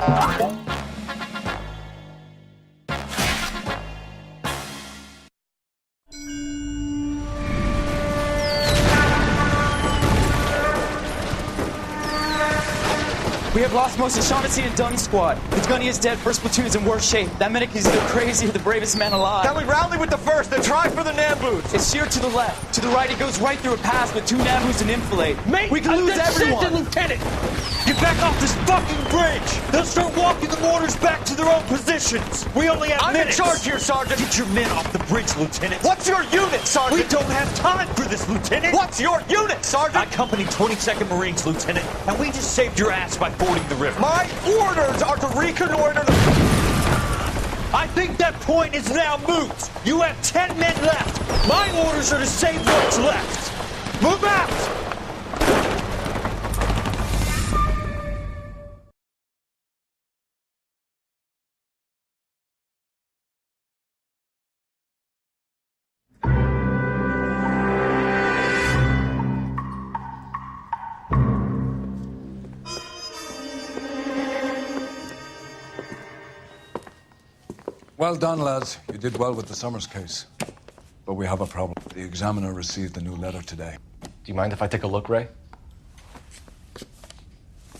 We have lost most of Shaughnessy and Dunn's squad. The gunny is dead, first platoon's in worse shape. That medic is either crazy or the bravest man alive. Can we rally with the first and try for the Nambus? It's sheer to the left. To the right, it goes right through a pass with 2 Nambus and infilade. Mate, we can lose everyone. Lieutenant! Get back off this fucking bridge! They'll start walking the mortars back to their own positions! We only have minutes! I'm in charge here, Sergeant! Get your men off the bridge, Lieutenant! What's your unit, Sergeant? We don't have time for this, Lieutenant! What's your unit, Sergeant? I company 22nd Marines, Lieutenant, and we just saved your ass by fording the river. My orders are to reconnoiter the... I think that point is now moot! You have 10 men left! My orders are to save what's left! Move out! Well done, lads. You did well with the Summers case. But we have a problem. The examiner received a new letter today. Do you mind if I take a look, Ray?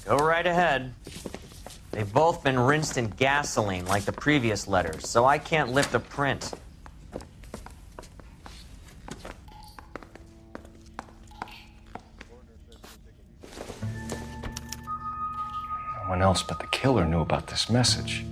Go right ahead. They've both been rinsed in gasoline like the previous letters, so I can't lift a print. No one else but the killer knew about this message.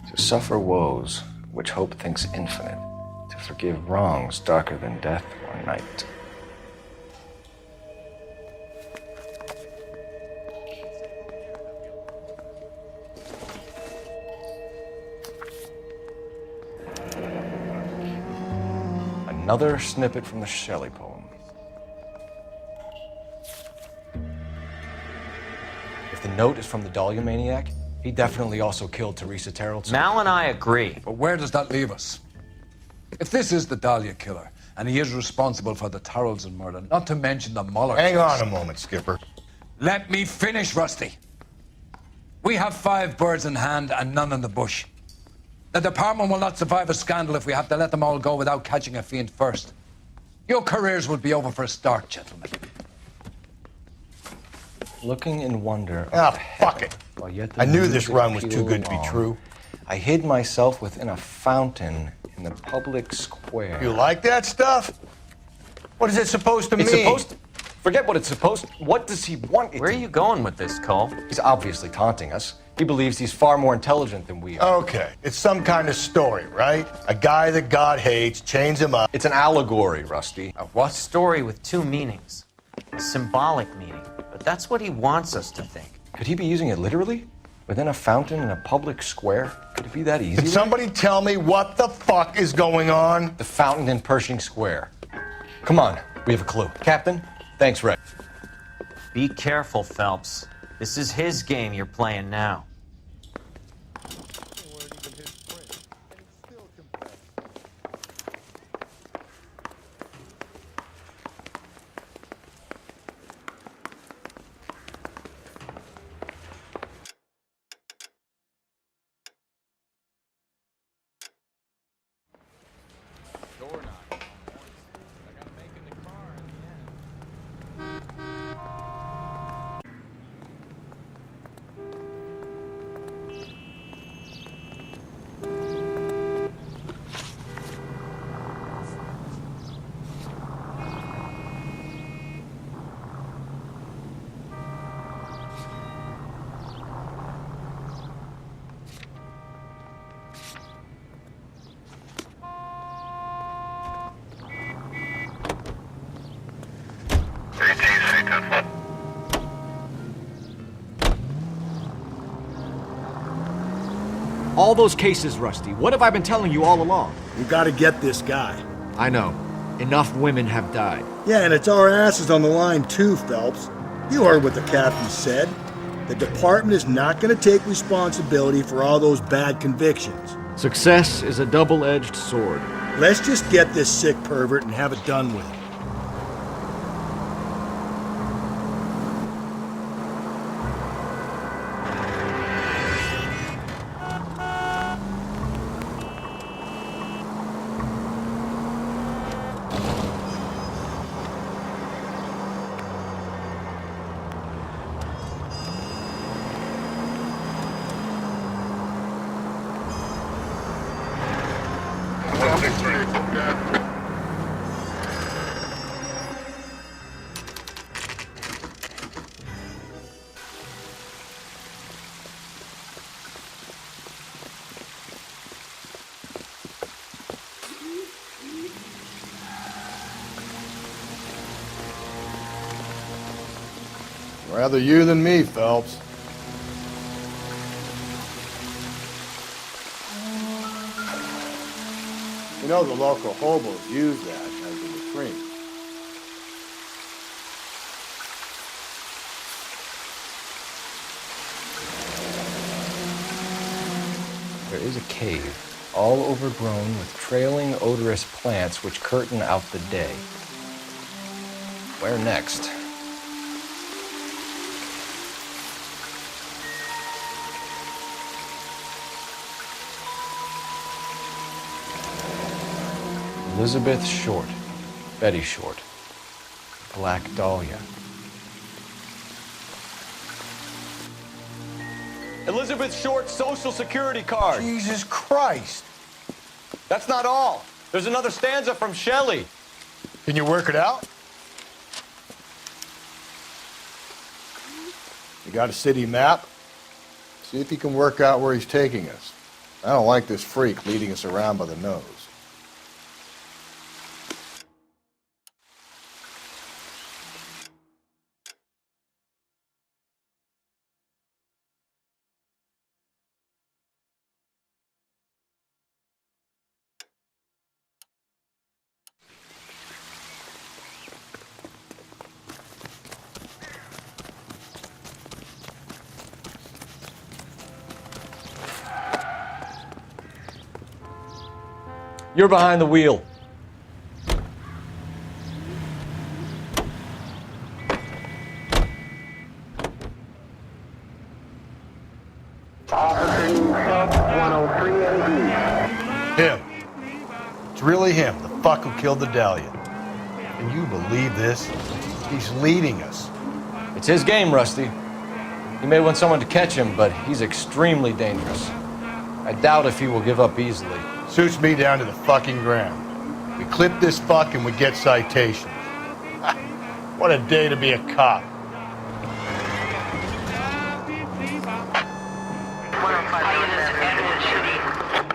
To suffer woes which hope thinks infinite, to forgive wrongs darker than death or night. Another snippet from the Shelley poem. If the note is from the Dahlia maniac, he definitely also killed Teresa Terrellson. Mal and I agree. But where does that leave us? If this is the Dahlia killer, and he is responsible for the Tarrelson murder, not to mention the Muller Hang case. on a moment, Skipper. Let me finish, Rusty. We have 5 birds in hand and none in the bush. The department will not survive a scandal if we have to let them all go without catching a fiend first. Your careers will be over for a start, gentlemen. Looking in wonder. Ah, fuck it. I knew this run was too good to be true. I hid myself within a fountain in the public square. You like that stuff? What is it supposed to mean? It's supposed to... Forget what it's supposed to... What does he want it Where are you going with this, Cole? He's obviously taunting us. He believes he's far more intelligent than we are. Okay, it's some kind of story, right? A guy that God hates, chains him up. It's an allegory, Rusty. A what? Story with 2 meanings. A symbolic meaning. But that's what he wants us to think. Could he be using it literally? Within a fountain in a public square? Could it be that easy? Can somebody tell me what the fuck is going on? The fountain in Pershing Square. Come on, we have a clue. Captain, thanks, Ray. Be careful, Phelps. This is his game you're playing now. All those cases, Rusty. What have I been telling you all along? You gotta get this guy. I know. Enough women have died. Yeah, and it's our asses on the line too, Phelps. You heard what the captain said. The department is not going to take responsibility for all those bad convictions. Success is a double-edged sword. Let's just get this sick pervert and have it done with. Rather you than me, Phelps. You know the local hobos use that as a latrine. There is a cave, all overgrown with trailing, odorous plants which curtain out the day. Where next? Elizabeth Short, Betty Short, Black Dahlia. Elizabeth Short's Social Security card. Jesus Christ! That's not all. There's another stanza from Shelley. Can you work it out? You got a city map? See if you can work out where he's taking us. I don't like this freak leading us around by the nose. You're behind the wheel. Him. It's really him, the fuck who killed the Dahlia. Can you believe this? He's leading us. It's his game, Rusty. He may want someone to catch him, but he's extremely dangerous. I doubt if he will give up easily. Suits me down to the fucking ground. We clip this fuck and we get citations. What a day to be a cop.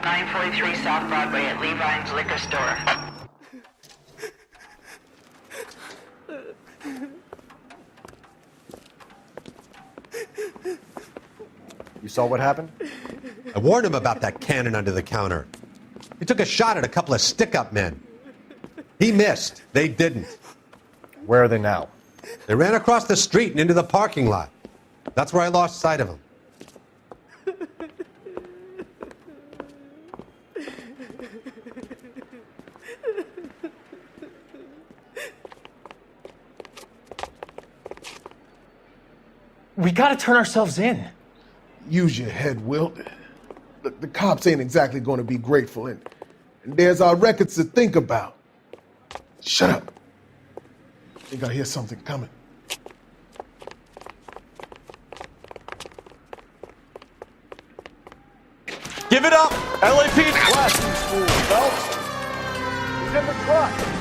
943 South Broadway at Levine's Liquor Store. You saw what happened? I warned him about that cannon under the counter. He took a shot at a couple of stick-up men. He missed. They didn't. Where are they now? They ran across the street and into the parking lot. That's where I lost sight of them. We gotta turn ourselves in. Use your head, Wilt. Look, the cops ain't exactly going to be grateful, and there's our records to think about. Shut up. I think I hear something coming. Give it up! LAPD! Blasting school, Phelps! He's in the truck!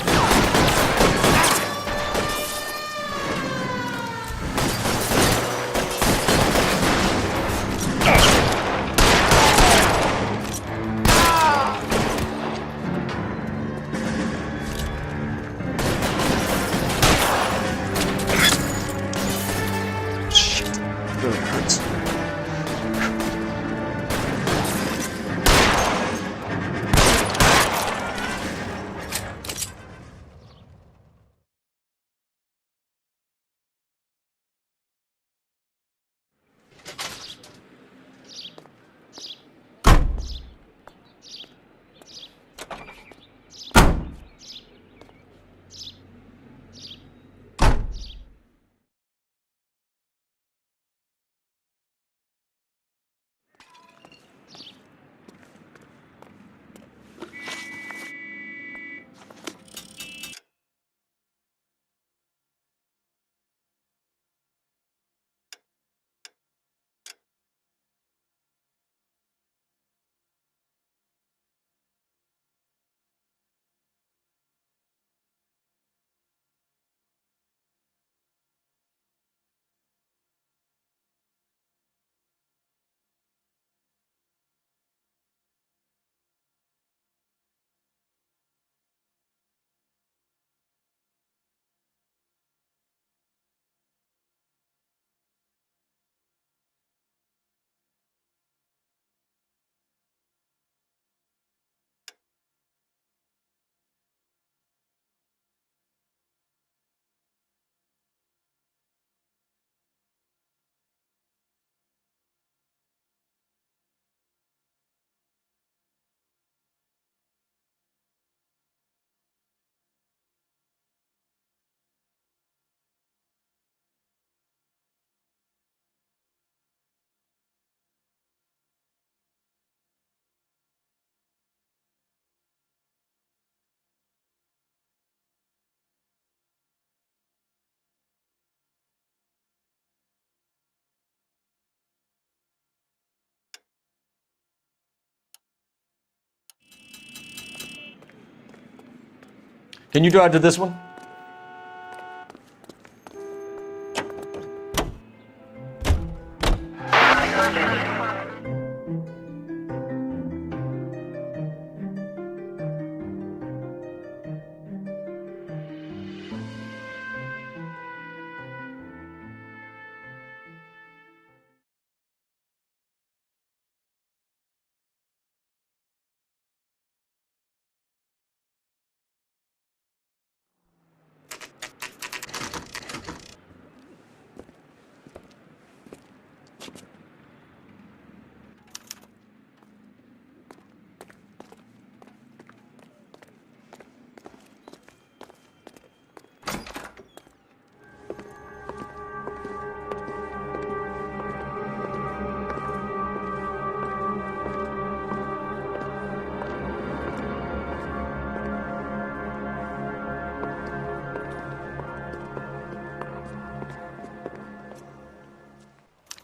Can you drive to this one?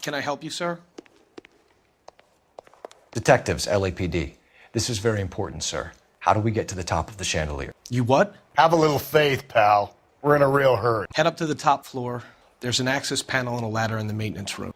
Can I help you, sir? Detectives, LAPD. This is very important, sir. How do we get to the top of the chandelier? You what? Have a little faith, pal. We're in a real hurry. Head up to the top floor. There's an access panel and a ladder in the maintenance room.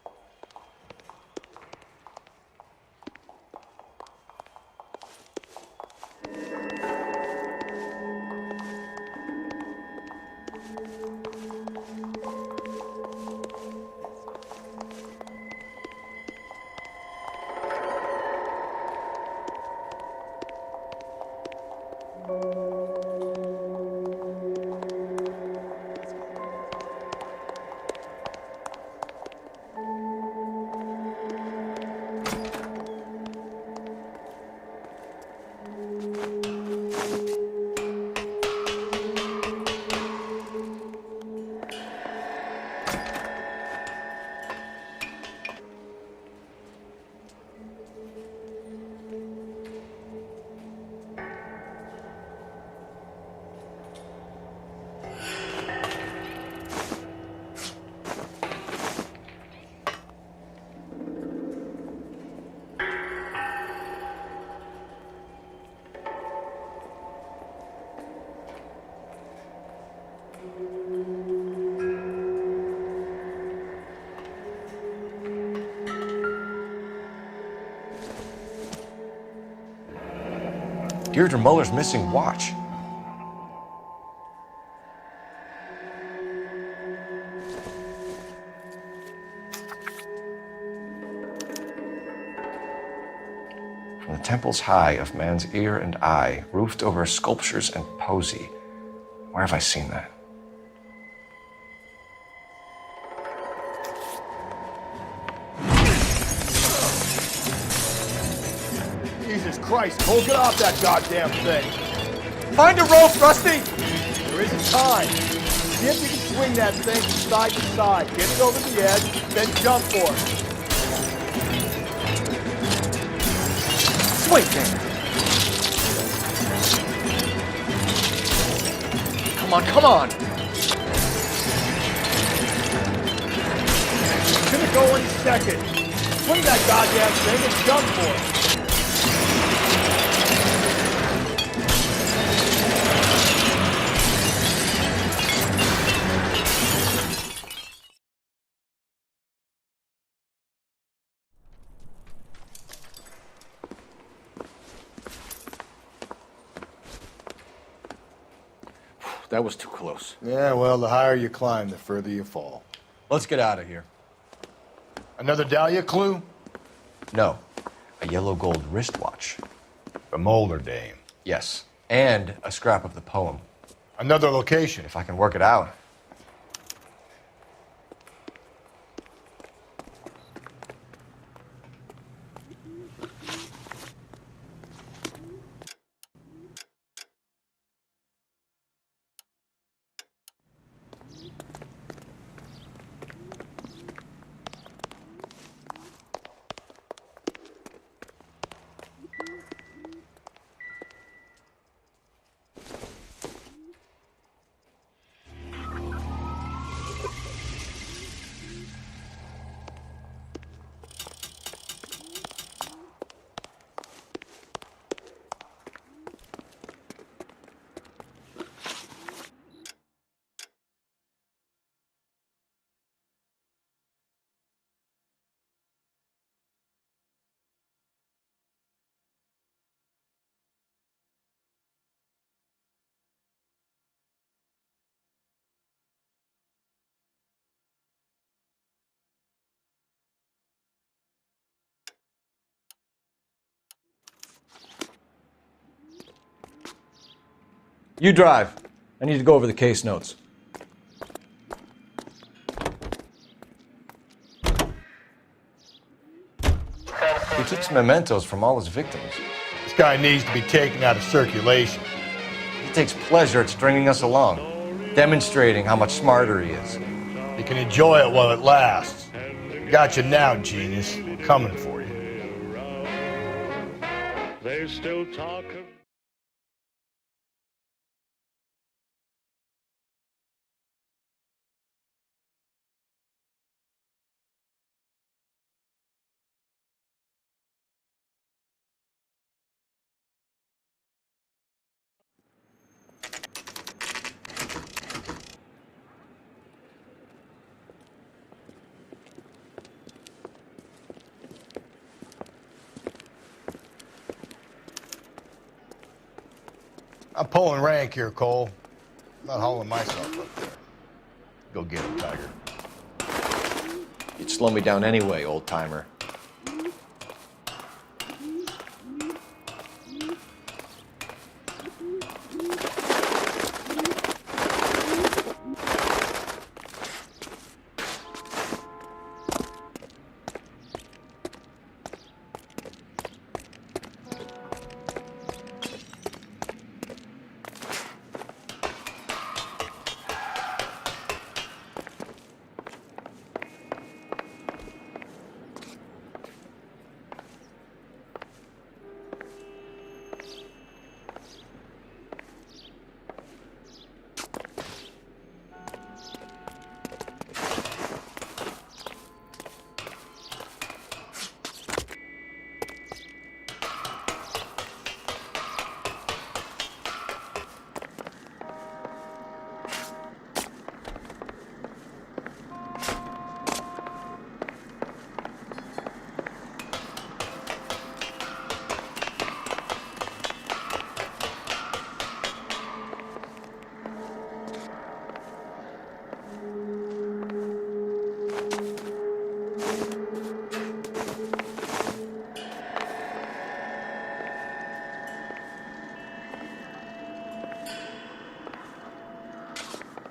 Deirdre Muller's missing watch. From the temples high of man's ear and eye, roofed over sculptures and poesy. Where have I seen that? Jesus Christ, Cole, get off that goddamn thing. Find a rope, Rusty! There isn't time. See if you can swing that thing from side to side. Get it over the edge, then jump for it. Swing there! Come on, come on! It's gonna go any second. Swing that goddamn thing and jump for it. That was too close. Yeah, well, the higher you climb, the further you fall. Let's get out of here. Another Dahlia clue? No, a yellow gold wristwatch. The Molder Dame. Yes, and a scrap of the poem. Another location. If I can work it out. You drive. I need to go over the case notes. He keeps mementos from all his victims. This guy needs to be taken out of circulation. He takes pleasure at stringing us along, demonstrating how much smarter he is. You can enjoy it while it lasts. Got you now, genius. We're coming for you. They still talk of... I'm pulling rank here, Cole. I'm not hauling myself up there. Go get him, Tiger. You'd slow me down anyway, old-timer.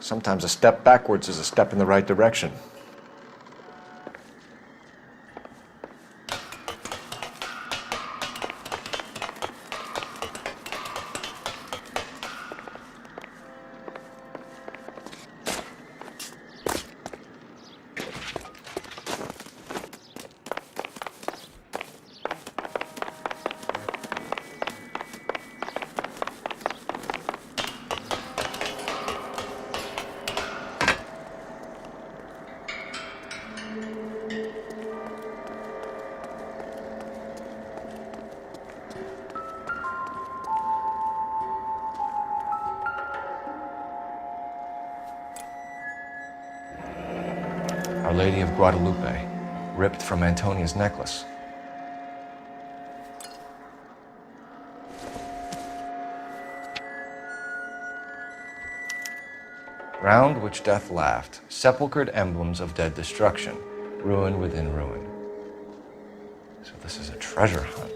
Sometimes a step backwards is a step in the right direction. Our Lady of Guadalupe, ripped from Antonia's necklace. Round which death laughed, sepulchred emblems of dead destruction, ruin within ruin. So this is a treasure hunt.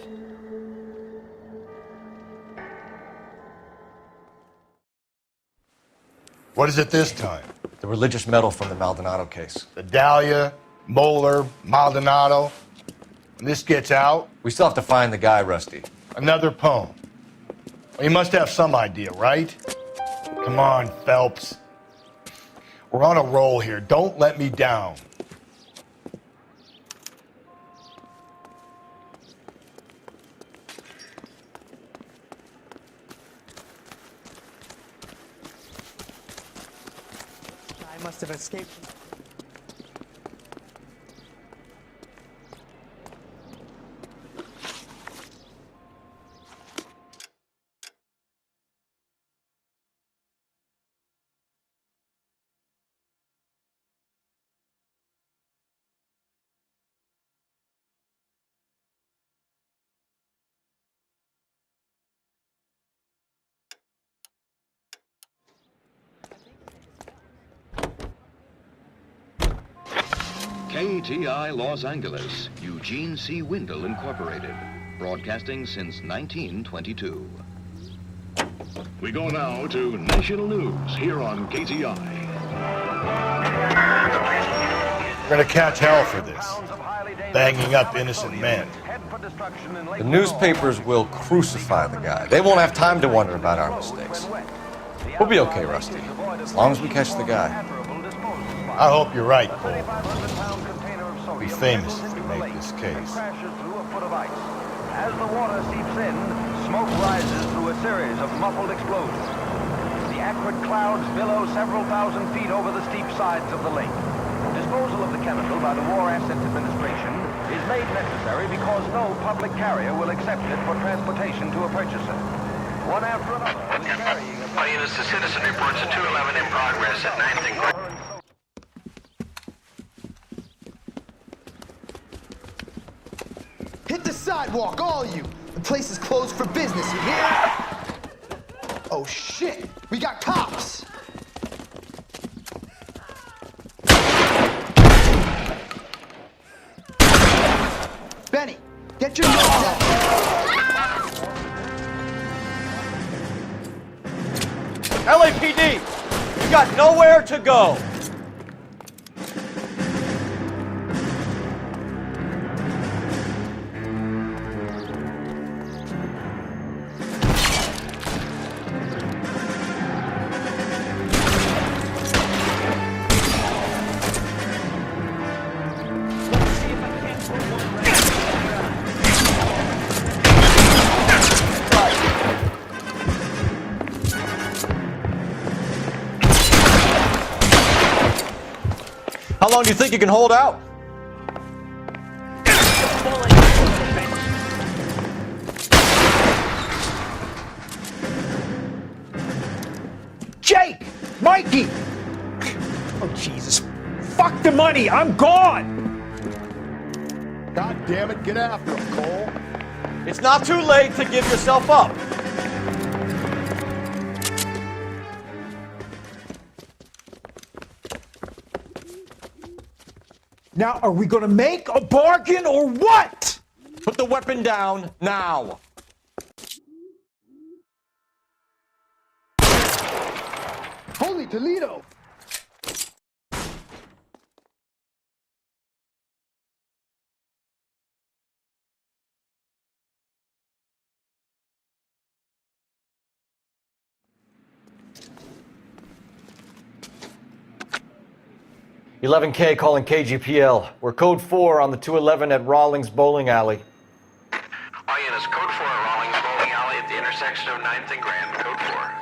What is it this time? The religious medal from the Maldonado case. The Dahlia, Moeller, Maldonado. When this gets out... We still have to find the guy, Rusty. Another poem. Well, you must have some idea, right? Come on, Phelps. We're on a roll here. Don't let me down. I must have escaped. KTI Los Angeles, Eugene C. Wendell Incorporated, broadcasting since 1922. We go now to national news here on KTI. We're gonna catch hell for this. Banging up innocent men. The newspapers will crucify the guy. They won't have time to wonder about our mistakes. We'll be okay, Rusty, as long as we catch the guy. I hope you're right, Cole. We'll be famous if we make this case. As the water seeps in, smoke rises through a series of muffled explosions. The acrid clouds billow several thousand feet over the steep sides of the lake. Disposal of the chemical by the War Assets Administration is made necessary because no public carrier will accept it for transportation to a purchaser. One after another is carrying a... All units, the citizen reports a 211 in progress at 9th and Grand. Hit the sidewalk, all of you! The place is closed for business, you hear? Oh shit! We got cops! Benny, get your nose out! LAPD! You got nowhere to go! How long do you think you can hold out? Jake! Mikey! Oh, Jesus. Fuck the money! I'm gone! God damn it, get after him, Cole. It's not too late to give yourself up. Now, are we gonna make a bargain or what? Put the weapon down now. Holy Toledo! $11K calling KGPL. We're code 4 on the 211 at Rawlings Bowling Alley. All units, code 4 at Rawlings Bowling Alley at the intersection of 9th and Grand. Code 4.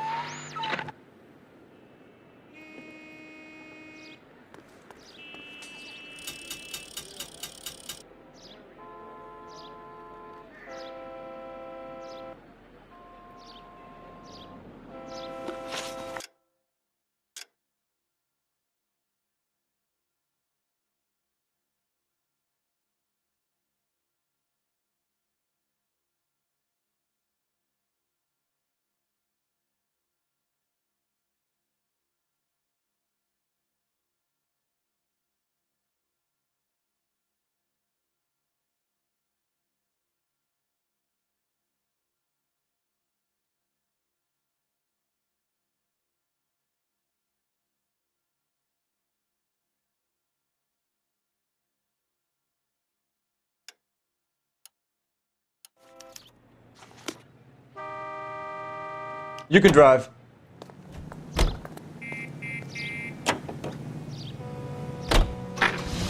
You can drive.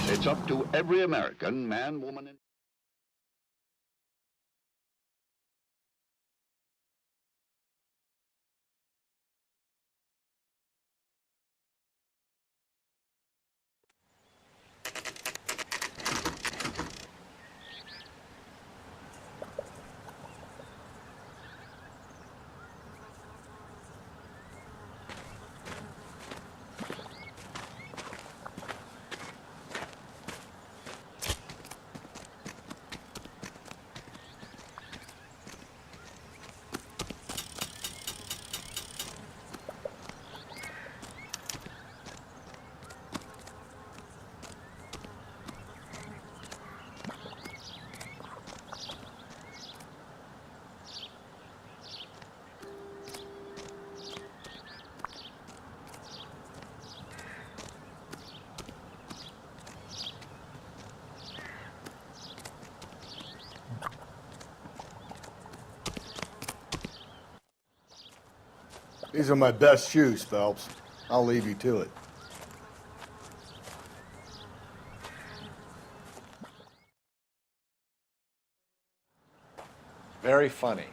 It's up to every American, man, woman, and... These are my best shoes, Phelps. I'll leave you to it. Very funny.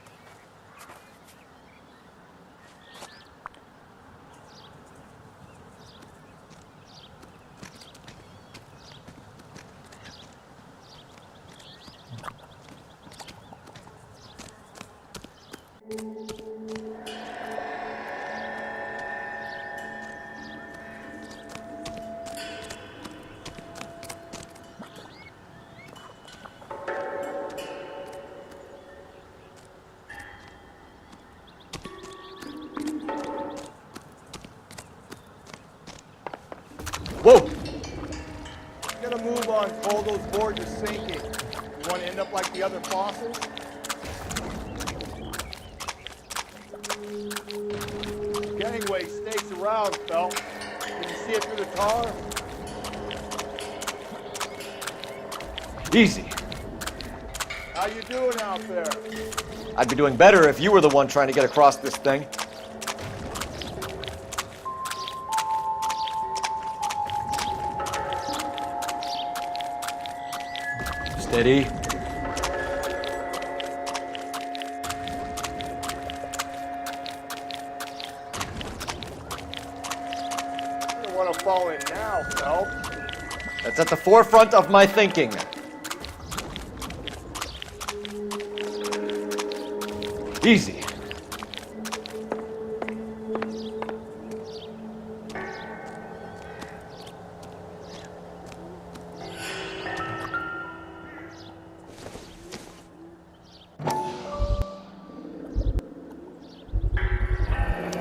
Whoa! Get a move on, Cole. Those boards are sinking. You want to end up like the other fossils? Gangway snakes around, Phelps. Can you see it through the tar? Easy. How you doing out there? I'd be doing better if you were the one trying to get across this thing. Steady. You don't want to fall in now, Phelps. That's at the forefront of my thinking. Easy.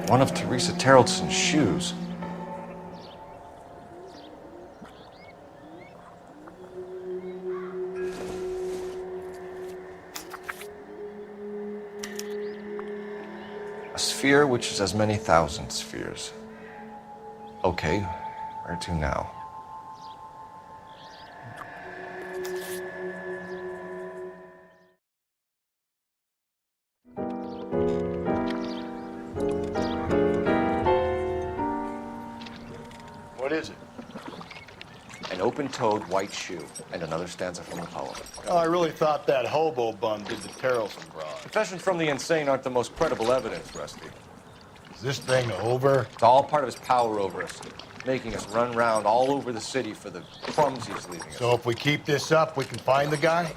One of Teresa Terreldson's shoes. A sphere which is as many thousand spheres. Okay, where to now? What is it? An open-toed white shoe, and another stanza from the poem. Oh, I really thought that hobo bum did the Terrelson broad. Confessions from the insane aren't the most credible evidence, Rusty. Is this thing over? It's all part of his power over us, making us run round all over the city for the crumbs he's leaving us. So if we keep this up, we can find the guy?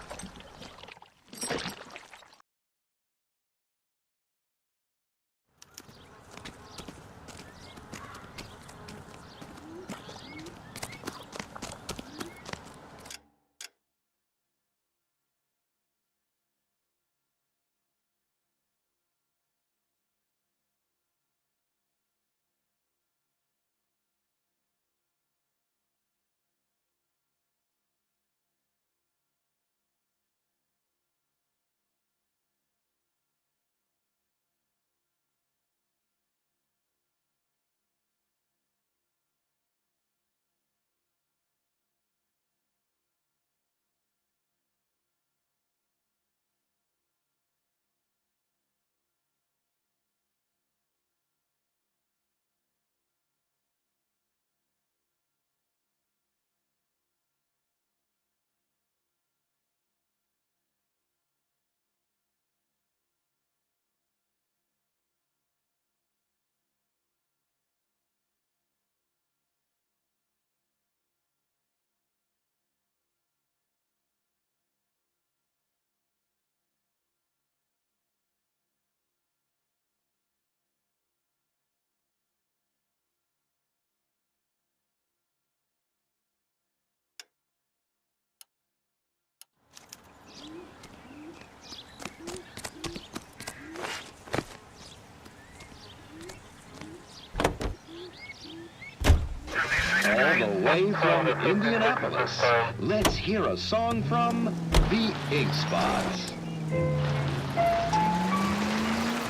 All the way from Indianapolis, let's hear a song from the Ink Spots.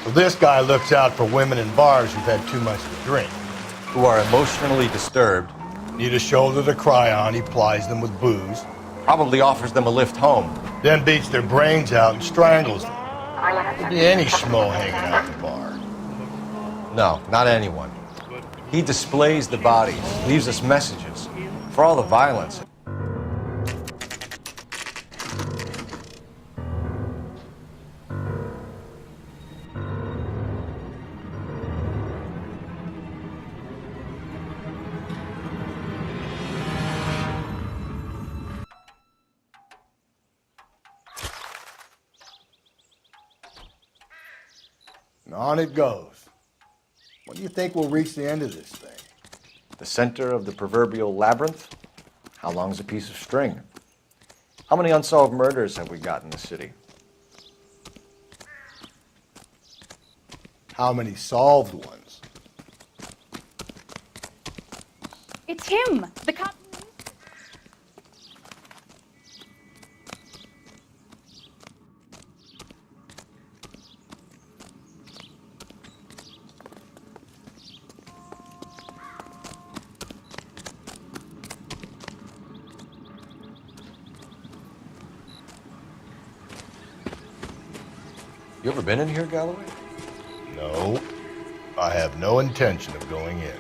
Well, this guy looks out for women in bars who've had too much to drink. Who are emotionally disturbed. Need a shoulder to cry on, he plies them with booze. Probably offers them a lift home. Then beats their brains out and strangles them. Could be any schmo hanging out in the bar. No, not anyone. He displays the bodies, leaves us messages. For all the violence. And on it goes. When do you think we'll reach the end of this thing? The center of the proverbial labyrinth? How long's a piece of string? How many unsolved murders have we got in the city? How many solved ones? It's him, the cop. You ever been in here, Galloway? No. I have no intention of going in.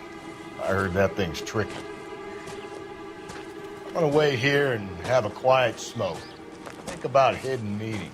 I heard that thing's tricky. I'm gonna wait here and have a quiet smoke. Think about hidden meetings.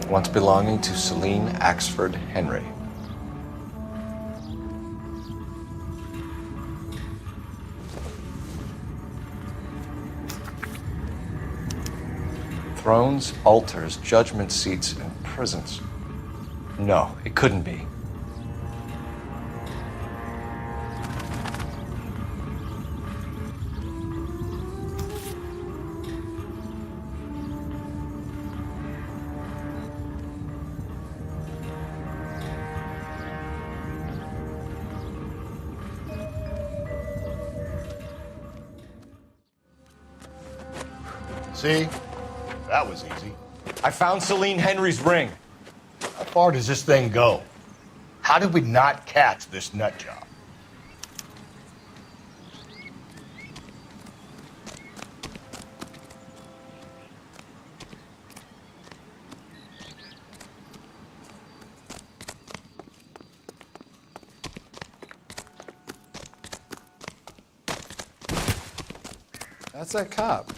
Once belonging to Celine Axford Henry. Thrones, altars, judgment seats, and prisons. No, it couldn't be. See? That was easy. I found Celine Henry's ring. How far does this thing go? How did we not catch this nut job? That's that cop.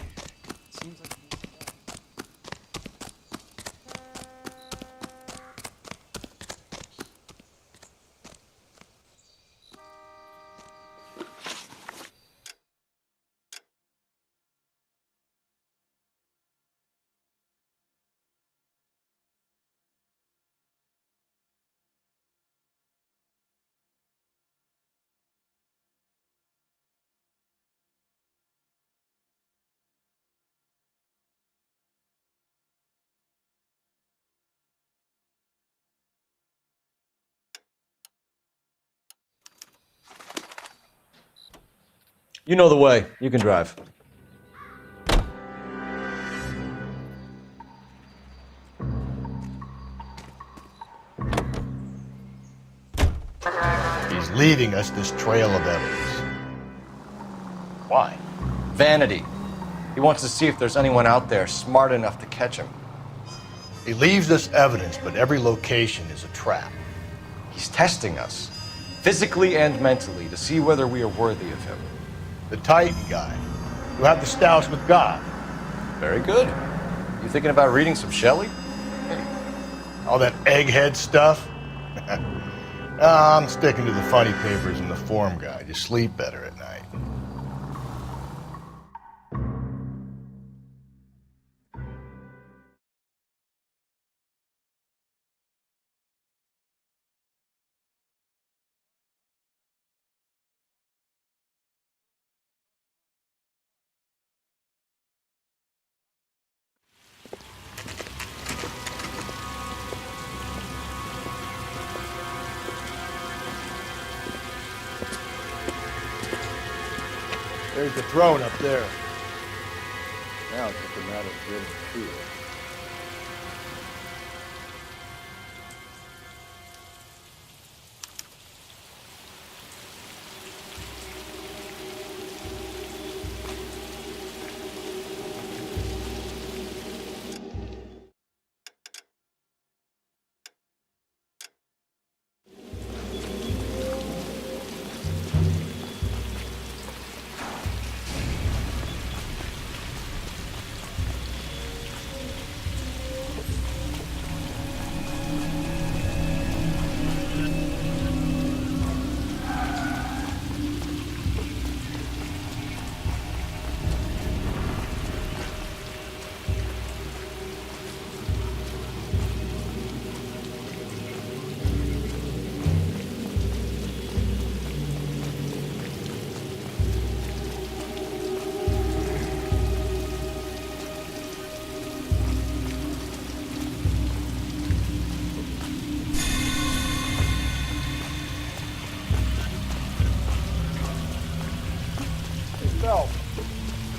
You know the way. You can drive. He's leaving us this trail of evidence. Why? Vanity. He wants to see if there's anyone out there smart enough to catch him. He leaves us evidence, but every location is a trap. He's testing us, physically and mentally, to see whether we are worthy of him. The Titan guy, who had the stoush with God. Very good. You thinking about reading some Shelley? All that egghead stuff? I'm sticking to the funny papers and the form guide. You sleep better at night. There's the throne up there. Now it's just a matter of getting to it.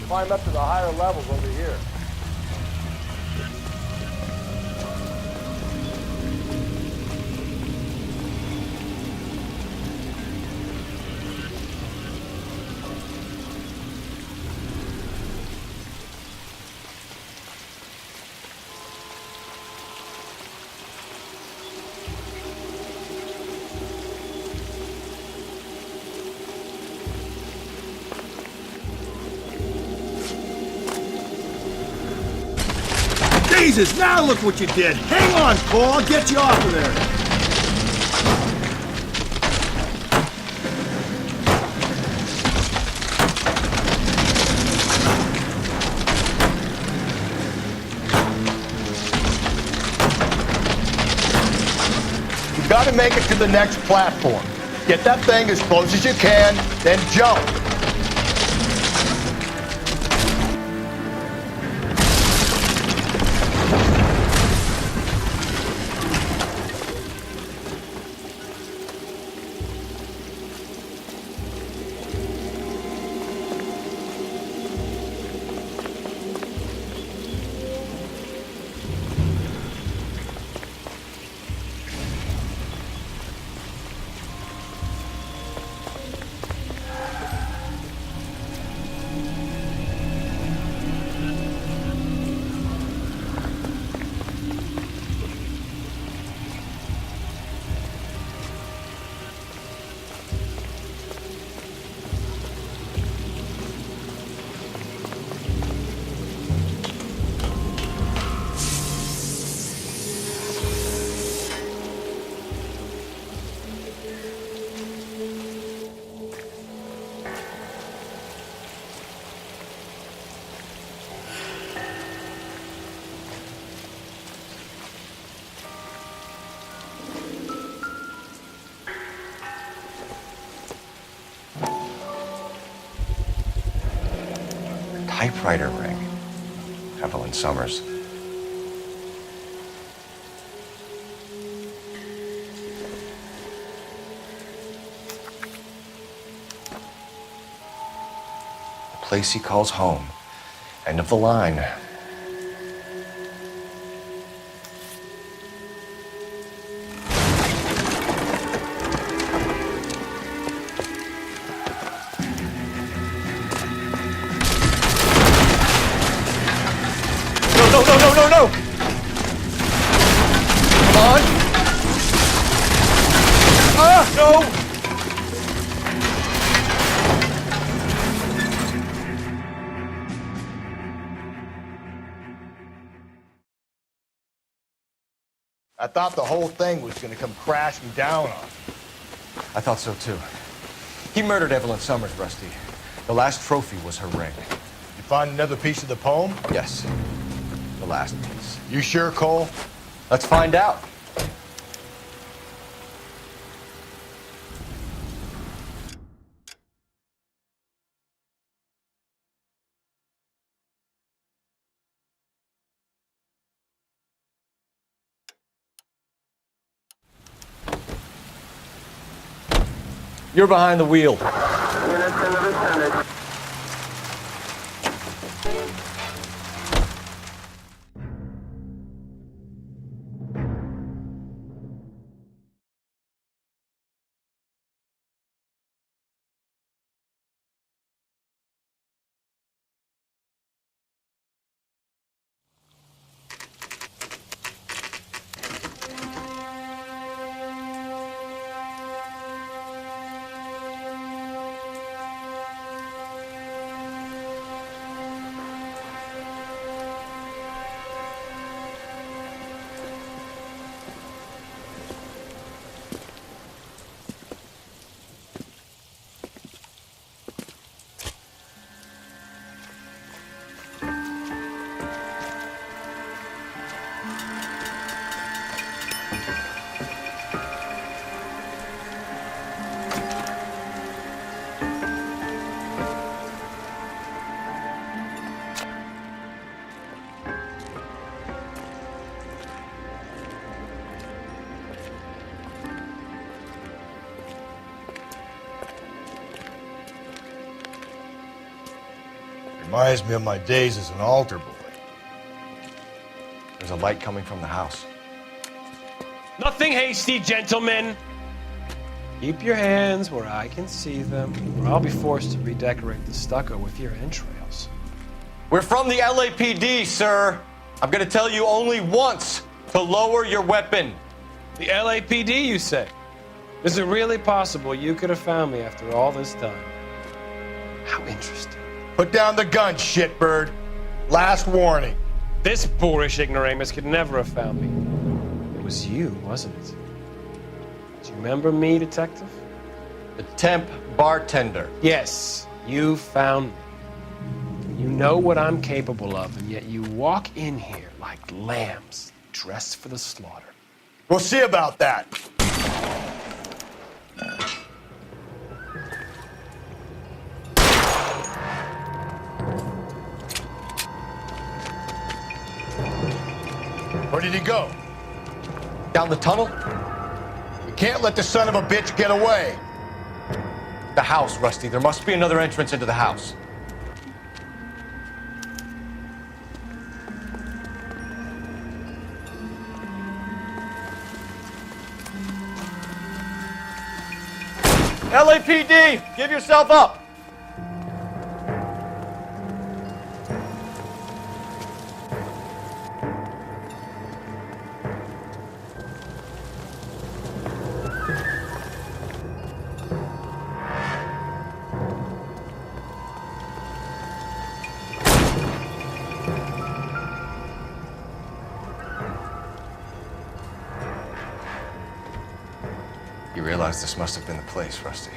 Climb up to the higher levels over here. Jesus, now look what you did. Hang on, Cole, I'll get you off of there. You gotta make it to the next platform. Get that thing as close as you can, then jump. Typewriter ring. Evelyn Summers. The place he calls home. End of the line. No! Come on! Ah, no! I thought the whole thing was gonna come crashing down on us. I thought so too. He murdered Evelyn Summers, Rusty. The last trophy was her ring. You find another piece of the poem? Yes. The last piece. You sure, Cole? Let's find out. You're behind the wheel. Reminds me of my days as an altar boy. There's a light coming from the house. Nothing hasty, gentlemen. Keep your hands where I can see them, or I'll be forced to redecorate the stucco with your entrails. We're from the LAPD, sir. I'm gonna tell you only once to lower your weapon. The LAPD, you say? Is it really possible you could have found me after all this time? How interesting. Put down the gun, shitbird. Last warning. This boorish ignoramus could never have found me. It was you, wasn't it? Do you remember me, detective? The temp bartender. Yes, you found me. You know what I'm capable of, and yet you walk in here like lambs dressed for the slaughter. We'll see about that. Where did he go? Down the tunnel? We can't let the son of a bitch get away. The house, Rusty. There must be another entrance into the house. LAPD, give yourself up. You realize this must have been the place, Rusty.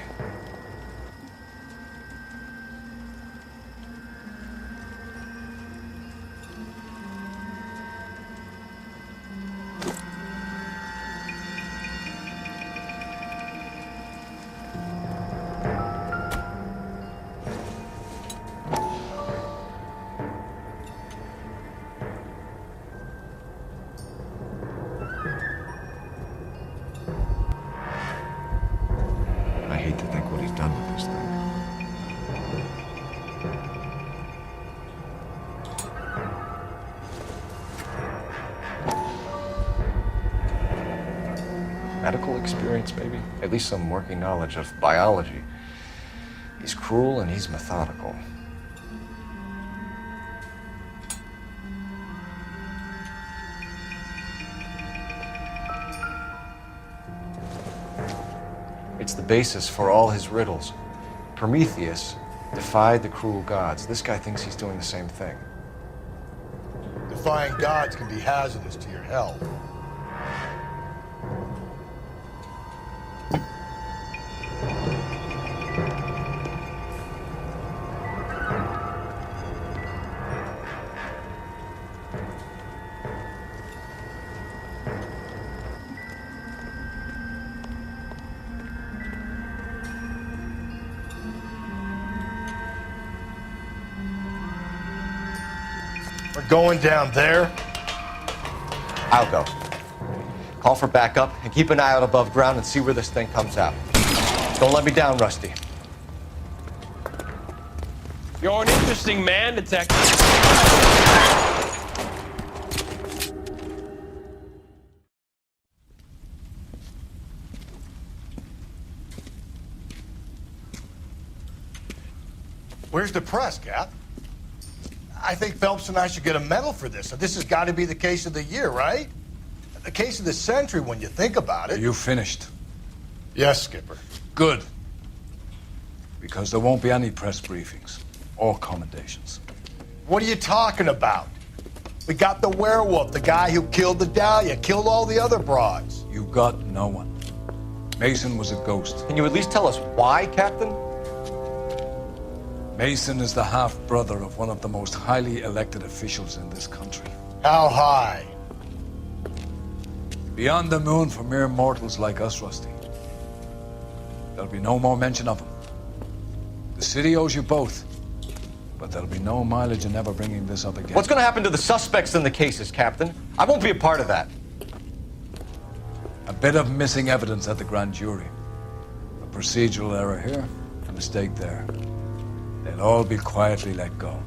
I hate to think what he's done with this thing. Medical experience, maybe? At least some working knowledge of biology. He's cruel and he's methodical. It's the basis for all his riddles. Prometheus defied the cruel gods. This guy thinks he's doing the same thing. Defying gods can be hazardous to your health. We're going down there. I'll go. Call for backup and keep an eye out above ground and see where this thing comes out. Don't let me down, Rusty. You're an interesting man, Detective. Where's the press, Cap? I think Phelps and I should get a medal for this. This has got to be the case of the year, right? The case of the century when you think about it. You finished? Yes, Skipper. Good. Because there won't be any press briefings or commendations. What are you talking about? We got the werewolf, the guy who killed the Dahlia, killed all the other broads. You got no one. Mason was a ghost. Can you at least tell us why, Captain? Mason is the half-brother of one of the most highly elected officials in this country. How high? Beyond the moon for mere mortals like us, Rusty. There'll be no more mention of him. The city owes you both, but there'll be no mileage in ever bringing this up again. What's going to happen to the suspects in the cases, Captain? I won't be a part of that. A bit of missing evidence at the grand jury. A procedural error here, a mistake there. They'll all be quietly let go.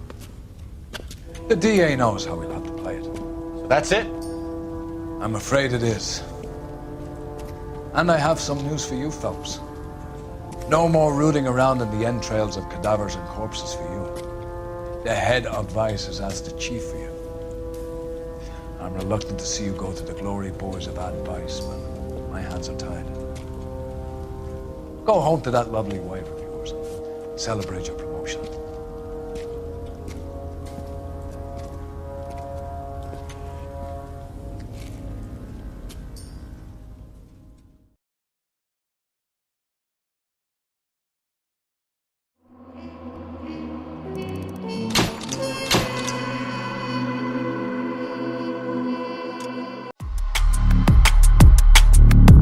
The DA knows how we'll have to play it. So that's it? I'm afraid it is. And I have some news for you, Phelps. No more rooting around in the entrails of cadavers and corpses for you. The head of Vice has asked the chief for you. I'm reluctant to see you go to the glory boys of advice, but my hands are tied. Go home to that lovely wife of yours and celebrate your promotion.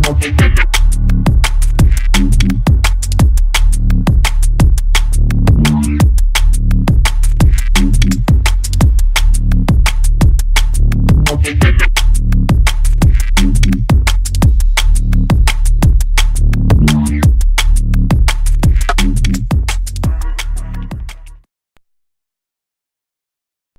Okay.